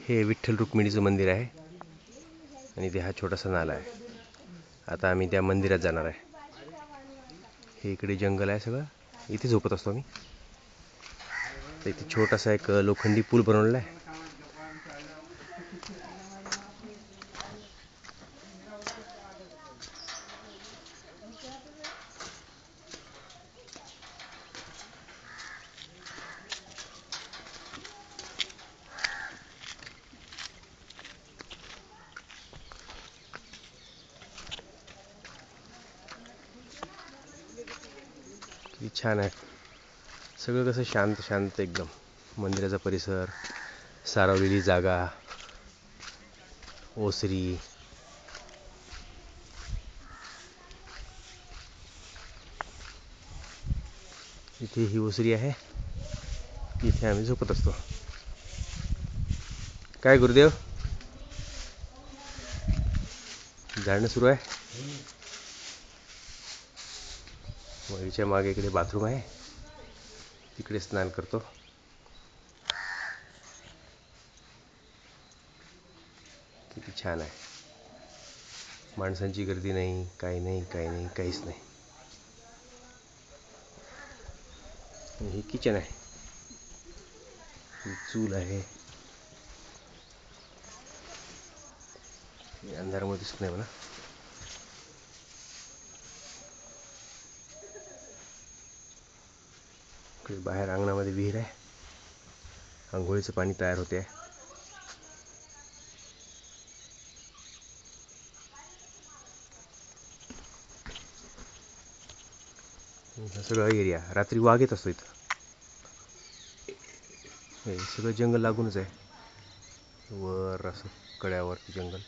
हे विठ्ठल रुक्मिणीचं मंदिर आहे आणि ते हा छोटासा नाला आहे. आता आम्ही त्या मंदिरात जाणार आहे. हे इकडे जंगल आहे सगळं, इथे झोपत असतो आम्ही. तर इथे छोटासा एक लोखंडी पूल बनवलेला आहे. किती छान आहे सगळं, कसं शांत शांत एकदम. मंदिराचा परिसर, सारवलेली जागा, ओसरी. इथे ही ओसरी आहे, इथे आम्ही झोपत असतो. काय गुरुदेव, झाडणं सुरू आहे. मगरीच्या मागे इकडे बाथरूम आहे, तिकडे स्नान करतो. किती छान आहे. माणसांची गर्दी नाही, काही नाही, काही नाही, काहीच नाही. हे किचन आहे, ही चूल आहे. अंधारामुळे दिसत नाही मला. बाहेर अंगणामध्ये विहीर आहे, आंघोळीचं पाणी तयार होते. हा सगळा एरिया. रात्री वाघ येत असतो इथं. हे सगळं जंगल लागूनच आहे, वर असं कड्यावरती जंगल.